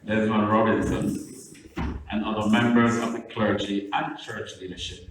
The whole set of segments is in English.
Desmond Robinson, and other members of the clergy and church leadership.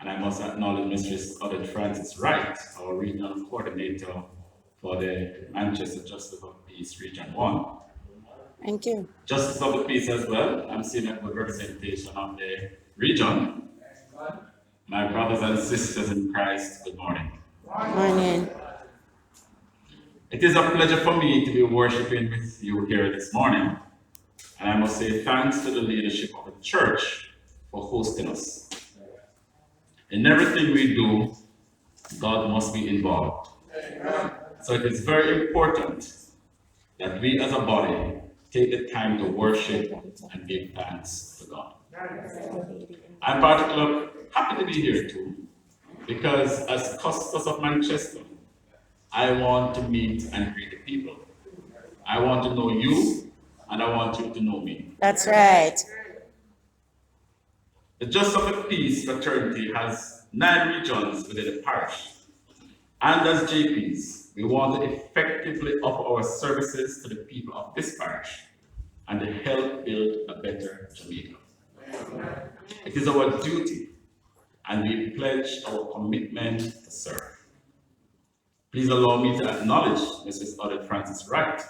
And I must acknowledge Mistress Odette Francis Wright, our regional coordinator for the Manchester Justice of Peace Region 1. Thank you. Justice of the Peace as well. I'm seeing a good representation of the region. My brothers and sisters in Christ, good morning. Morning. It is a pleasure for me to be worshiping with you here this morning. And I must say thanks to the leadership of the church for hosting us. In everything we do, God must be involved. So it is very important that we as a body take the time to worship and give thanks to God. I'm particularly happy to be here too, because as Custos of Manchester, I want to meet and greet the people. I want to know you, and I want you to know me. That's right. The Justice of the Peace fraternity has 9 regions within the parish. And as JPs, we want to effectively offer our services to the people of this parish and to help build a better Jamaica. It is our duty, and we pledge our commitment to serve. Please allow me to acknowledge Mrs. Odette Francis Wright,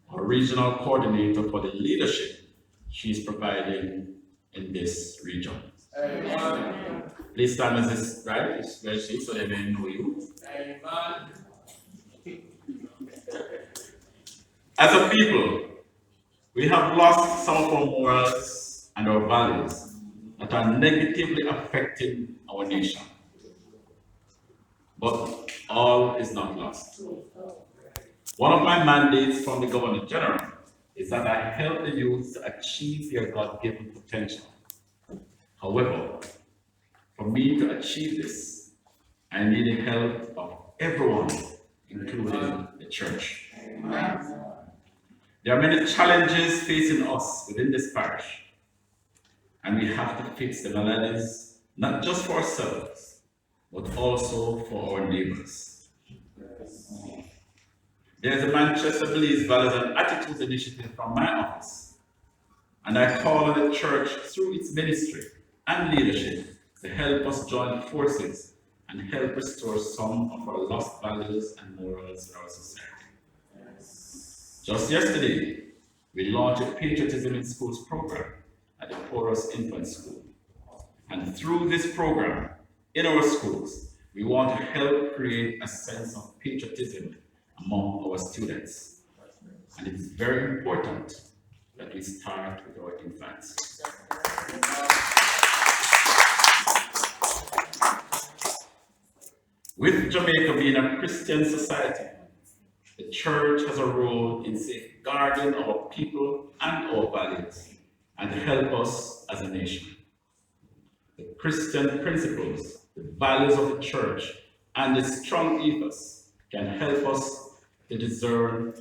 our regional coordinator for the leadership she is providing in this region. Amen. Please stand, Mrs. Wright, where she is, so they may know you. Amen. As a people, we have lost some of our morals and our values that are negatively affecting our nation. But all is not lost. One of my mandates from the Governor General is that I help the youth to achieve their God-given potential. However, for me to achieve this, I need the help of everyone, including the church. There are many challenges facing us within this parish, and we have to fix the maladies, not just for ourselves, but also for our neighbors. There's a Manchester Believes Values and Attitudes initiative from my office, and I call on the church through its ministry and leadership to help us join forces and help restore some of our lost values and morals in our society. Just yesterday, we launched a Patriotism in Schools program at the Porus Infant School. And through this program, in our schools, we want to help create a sense of patriotism among our students. And it is very important that we start with our infants. With Jamaica being a Christian society, the church has a role in safeguarding our people and our values and help us as a nation. The Christian principles, the values of the church, and the strong ethos can help us to discern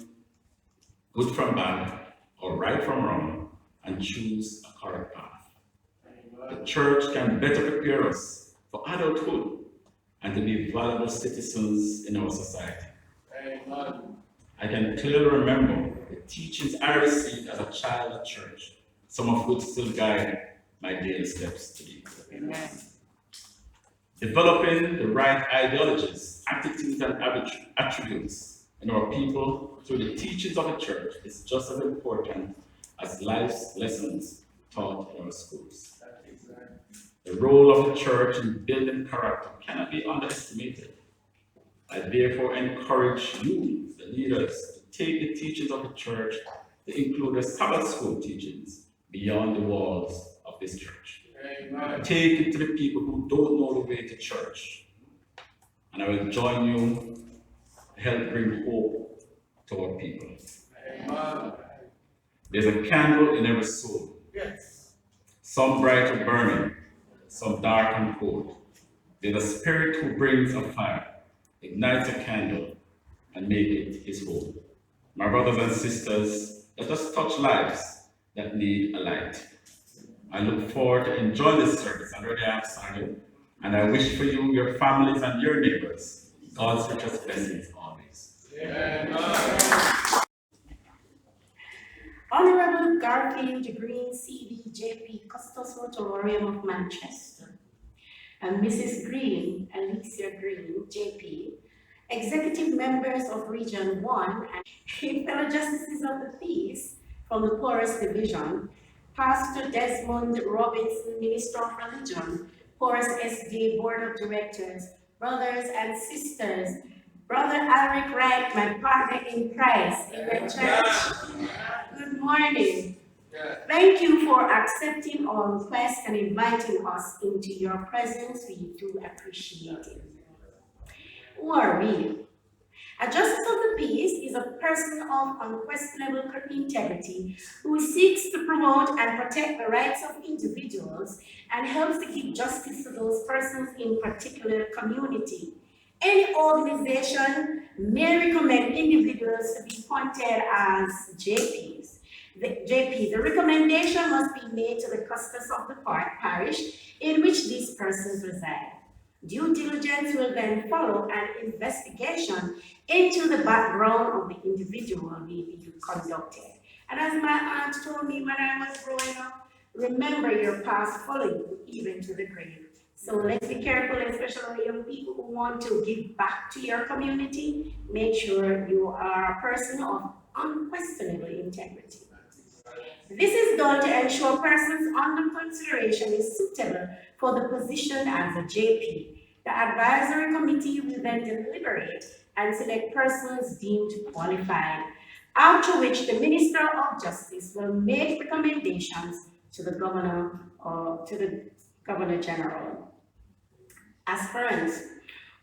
good from bad or right from wrong and choose a correct path. The church can better prepare us for adulthood and to be valuable citizens in our society. Amen. I can clearly remember the teachings I received as a child at church, some of which still guide my daily steps today. Amen. Developing the right ideologies, attitudes, and attributes in our people through the teachings of the church is just as important as life's lessons taught in our schools. The role of the church in building character cannot be underestimated. I therefore encourage you, the leaders, to take the teachings of the church to include the Sabbath school teachings beyond the walls of this church. Amen. Take it to the people who don't know the way to church. And I will join you to help bring hope to our people. Amen. There's a candle in every soul. Yes. Some bright and burning, some dark and cold. There's a spirit who brings a fire, ignites a candle, and make it his home. My brothers and sisters, let us touch lives that need a light. I look forward to enjoying this service. Already I have started, and I wish for you, your families, and your neighbors God's richest blessings always. Amen. Honorable Garfield Green, CDJP, Custos Rotorium of Manchester, and Mrs. Green, Alicia Green, JP, executive members of Region 1, and fellow justices of the peace from the Porus Division, Pastor Desmond Robinson, Minister of Religion, Porus SDA Board of Directors, brothers and sisters, Brother Alric Wright, my partner in Christ, in the church. Good morning. Thank you for accepting our request and inviting us into your presence. We do appreciate it. Who are we? A justice of the peace is a person of unquestionable integrity who seeks to promote and protect the rights of individuals and helps to give justice to those persons in particular community. Any organization may recommend individuals to be appointed as JPs. The recommendation must be made to the custos of the parish in which these persons reside. Due diligence will then follow, and investigation into the background of the individual will be conducted. And as my aunt told me when I was growing up, remember your past follow you even to the grave. So let's be careful, especially young people who want to give back to your community. Make sure you are a person of unquestionable integrity. This is done to ensure persons under consideration is suitable for the position as a JP. The advisory committee will then deliberate and select persons deemed qualified, after which the Minister of Justice will make recommendations to the Governor or to the Governor General. Aspirants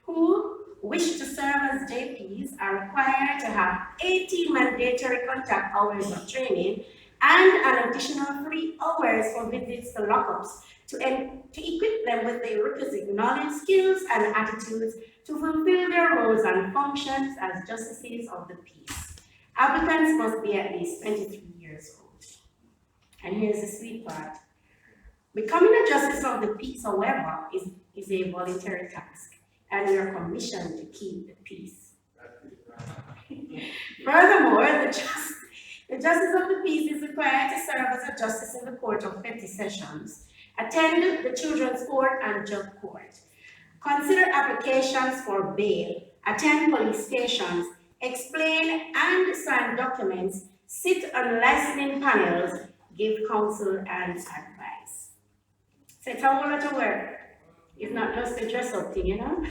who wish to serve as JPs are required to have 18 mandatory contact hours of training and an additional 3 hours for visits to lockups to equip them with the requisite knowledge, skills, and attitudes to fulfill their roles and functions as justices of the peace. Applicants must be at least 23 years old. And here's the sweet part. Becoming a justice of the peace, however, is a voluntary task, and we are commissioned to keep the peace. Furthermore, the justice of the peace is required to serve as a justice in the court of petty sessions, attend the children's court and drug court, consider applications for bail, attend police stations, explain and sign documents, sit on listening panels, give counsel and advice. So it's a whole lot of work. It's not just a dress-up thing, you know?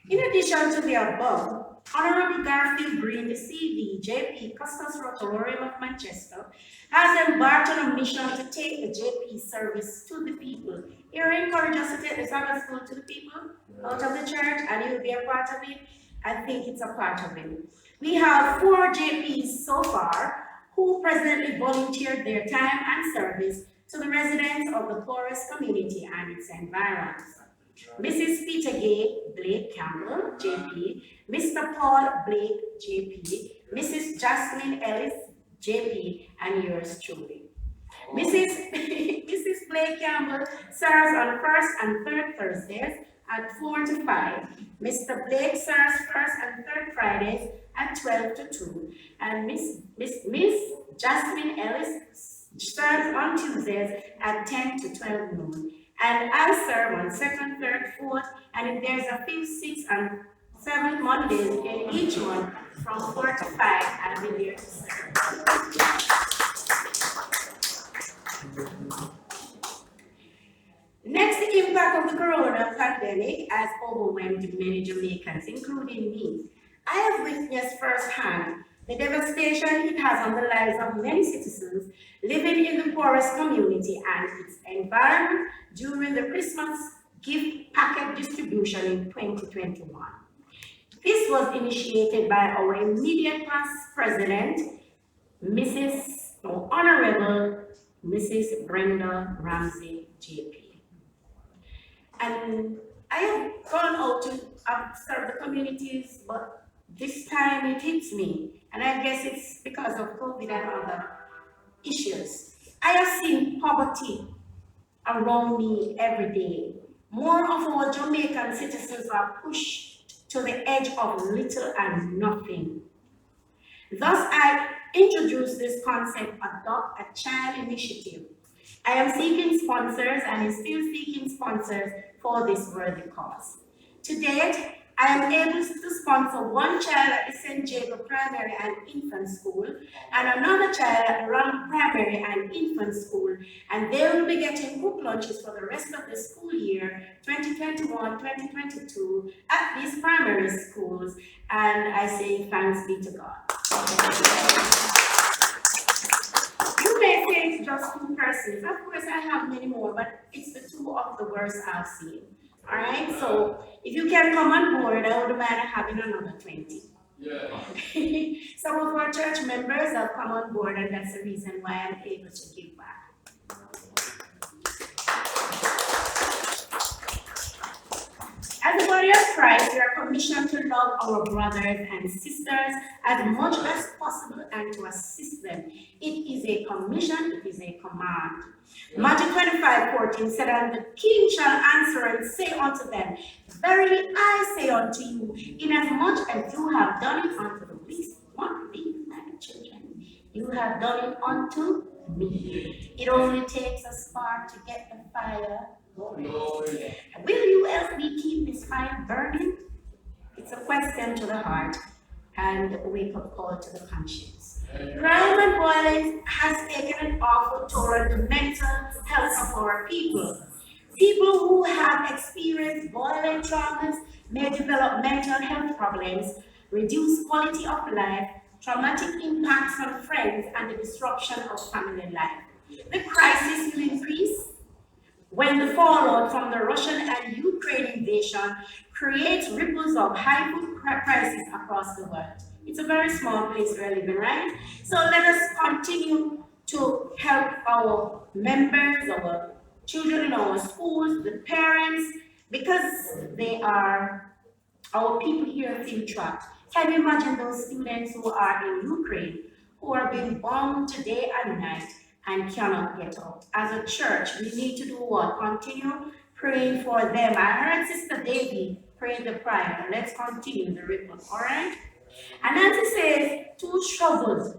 In addition to the above, Honorable Garfield Green, the CV, JP, Custos Rotorium of Manchester, has embarked on a mission to take the JP service to the people. He will encourage us to take the Sabbath school to the people out of the church, and he will be a part of it. I think it's a part of it. We have 4 JPs so far who presently volunteered their time and service to the residents of the Porus community and its environs. Mrs. Peter Gay Blake Campbell, JP, Mr. Paul Blake, JP, Mrs. Jasmine Ellis, JP, and yours truly. Mrs. Blake Campbell serves on first and third Thursdays at 4 to 5. Mr. Blake serves first and third Fridays at 12 to 2. And Miss Jasmine Ellis serves on Tuesdays at 10 to 12 noon. And I serve on second, third, fourth, and if there's a fifth, sixth, and seventh Mondays in each one from 4 to 5, I'll be there to serve. Next, the impact of the corona pandemic has overwhelmed many Jamaicans, including me. I have witnessed firsthand the devastation it has on the lives of many citizens living in the Porus community and its environment during the Christmas gift packet distribution in 2021. This was initiated by our immediate past president, Honorable Mrs. Brenda Ramsey, JP. And I have gone out to serve the communities, but this time it hits me. And I guess it's because of COVID and other issues. I have seen poverty around me every day. More of our Jamaican citizens are pushed to the edge of little and nothing. Thus, I introduced this concept, Adopt a Child Initiative. I am seeking sponsors and is still seeking sponsors for this worthy cause. To date, I am able to sponsor one child at the St. Jacob Primary and Infant School and another child at the Ram Primary and Infant School, and they will be getting book lunches for the rest of the school year 2021-2022 at these primary schools, and I say thanks be to God. You may say it's just 2 persons. Of course, I have many more, but it's the 2 of the worst I've seen. All right, so if you can come on board, I wouldn't mind having another 20. Yeah. Some of our church members have come on board, and that's the reason why I'm able to give back. As the body of Christ, we are commissioned to love our brothers and sisters as much as possible and to assist them. It is a commission, it is a command. Matthew 25:14 said, "And the king shall answer and say unto them, Verily I say unto you, inasmuch as you have done it unto the least one of these my children, you have done it unto me." It only takes a spark to get the fire going. Will you help me keep this fire burning? It's a question to the heart and a wake-up call to the conscience. Crime and violence has taken an awful toll on the mental health of our people. People who have experienced violent traumas may develop mental health problems, reduced quality of life, traumatic impacts on friends, and the disruption of family life. The crisis will increase when the fallout from the Russian and Ukraine invasion creates ripples of high food prices across the world. It's a very small place we're living, right? So let us continue to help our members, our children in our schools, the parents, because they are our people here feel trapped. Can you imagine those students who are in Ukraine, who are being bombed day and night and cannot get out? As a church, we need to do what? Continue praying for them. I heard Sister Davy pray the prayer. Let's continue the ripple, all right? And Nancy says, 2 shovels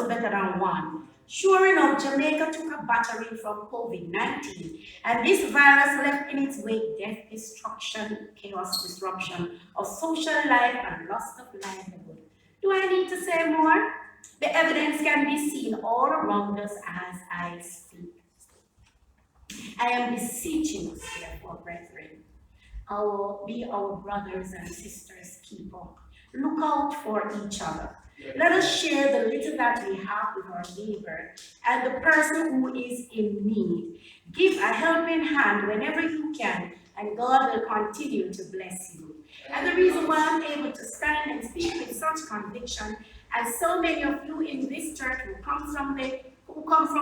better than 1. Sure enough, Jamaica took a battering from COVID-19, and this virus left in its wake death, destruction, chaos, disruption of social life, and loss of livelihood. Do I need to say more? The evidence can be seen all around us as I speak. I am beseeching you, therefore, brethren, be our brothers and sisters keeper. Look out for each other. Let us share the little that we have with our neighbor and the person who is in need. Give a helping hand whenever you can, and God will continue to bless you. And the reason why I'm able to stand and speak with such conviction, and so many of you in this church who come from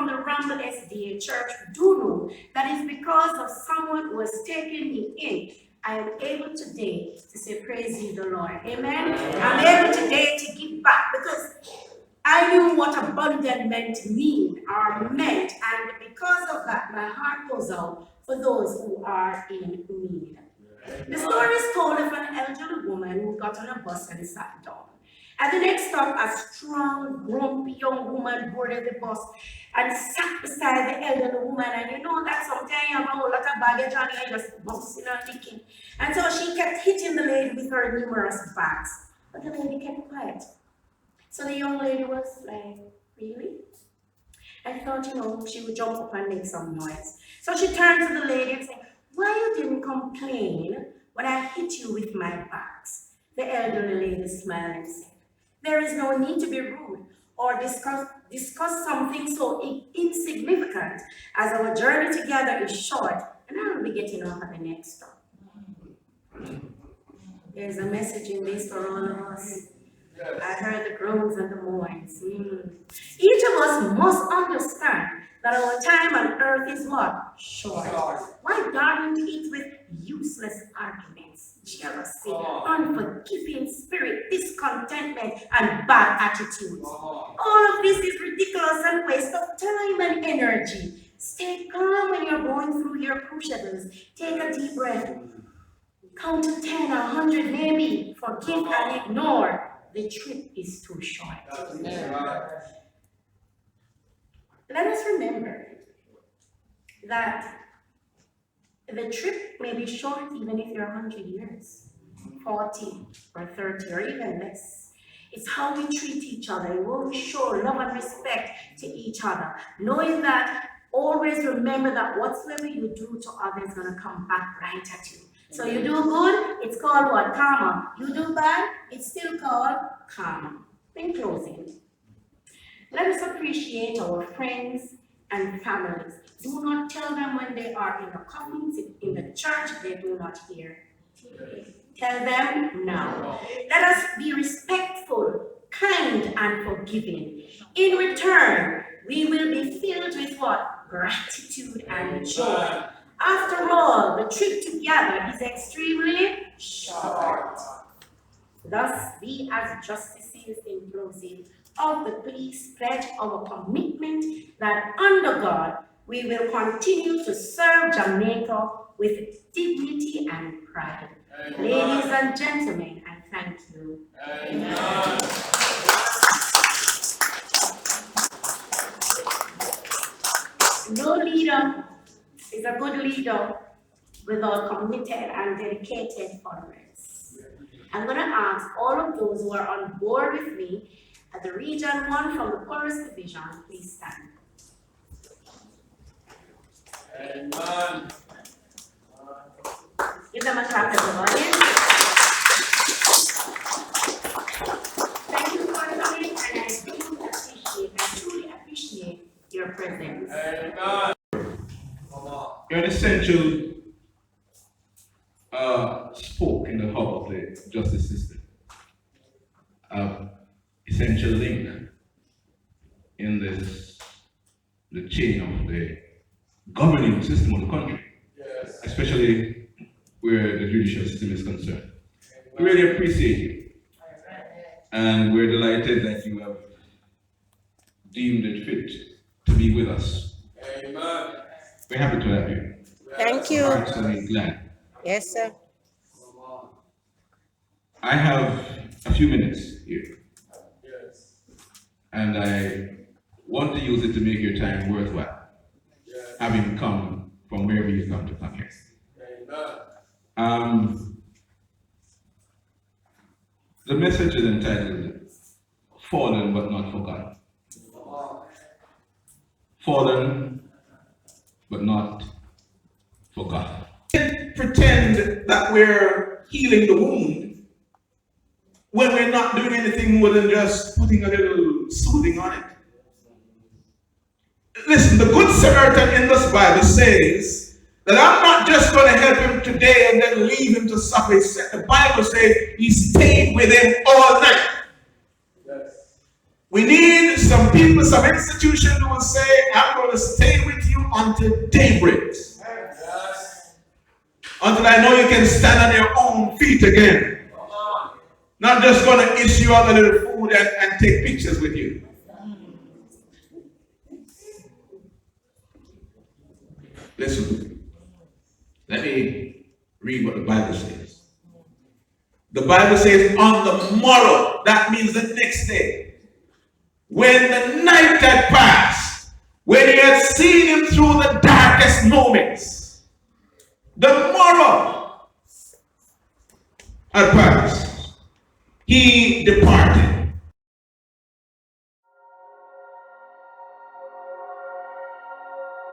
the Rumble SDA church do know, that is because of someone who has taken me in. I am able today to say, praise ye the Lord. Amen. I'm able today to give back because I knew what abundant meant, and because of that, my heart goes out for those who are in need. The story is told of an elderly woman who got on a bus and sat down. At the next stop, a strong, grumpy young woman boarded the bus and sat beside the elderly woman. And you know that sometimes you have a whole lot of baggage on you, and just bouncing and licking. And so she kept hitting the lady with her numerous bags. But the lady kept quiet. So the young lady was like, really? I thought, she would jump up and make some noise. So she turned to the lady and said, why you didn't complain when I hit you with my bags? The elderly lady smiled and said, there is no need to be rude or discuss something so insignificant, as our journey together is short and I will be getting off at the next stop. There's a message in this for all of us. I heard the groans and the moans. Each of us must understand that our time on earth is what? Short. Why garden it with useless arguments, jealousy, unforgiving spirit, discontentment, and bad attitudes? All of this is ridiculous and waste of time and energy. Stay calm when you're going through your crucibles. Take a deep breath. Count to 10 or 100 maybe. Forgive and ignore. the trip is too short. Let us remember that the trip may be short even if you're 100 years, 40 or 30 or even less. It's how we treat each other, and how we show love and respect to each other, knowing that always remember that whatsoever you do to others is going to come back right at you. So you do good, it's called what? Karma. You do bad, it's still called karma. In closing, let us appreciate our friends and families. Do not tell them when they are in the coffins, in the church, they do not hear. Tell them now. Let us be respectful, kind, and forgiving. In return, we will be filled with what? Gratitude and joy. After all, the trip together is extremely short. Thus, we as justices in closing of the peace pledge our commitment that under God, we will continue to serve Jamaica with dignity and pride. Amen. Ladies and gentlemen, I thank you. Amen. No leader is a good leader without committed and dedicated followers. I'm going to ask all of those who are on board with me at the Region 1 from the Porus Division, please stand. Amen. Give them a clap, everybody. Thank you for coming, and I truly appreciate your presence. Amen. You're an essential spoke in the hub of the justice system. Essential link in the chain of the governing system of the country, Yes. especially where the judicial system is concerned. We really appreciate you, and we're delighted that you have deemed it fit to be with us. Amen. We're happy to have you. Thank you. Absolutely glad. Yes, sir. I have a few minutes here, Yes. and I want to use it to make your time worthwhile, Yes. having come from wherever you come to come here. Amen. The message is entitled Fallen but Not Forgotten. Fallen but not forgotten. Pretend that we're healing the wound when we're not doing anything more than just putting a little soothing on it. Listen, the Good Samaritan in this Bible says that I'm not just going to help him today and then leave him to suffer. The Bible says he stayed with him all night. Yes. We need some people, some institution who will say, I'm going to stay with you until daybreak. Yes. Until I know you can stand on your own feet again. Come on. Not just going to issue out a little food and take pictures with you. Listen, let me read what the Bible says. The Bible says on the morrow, that means the next day, when the night had passed, when he had seen him through the darkest moments, the morrow had passed, he departed.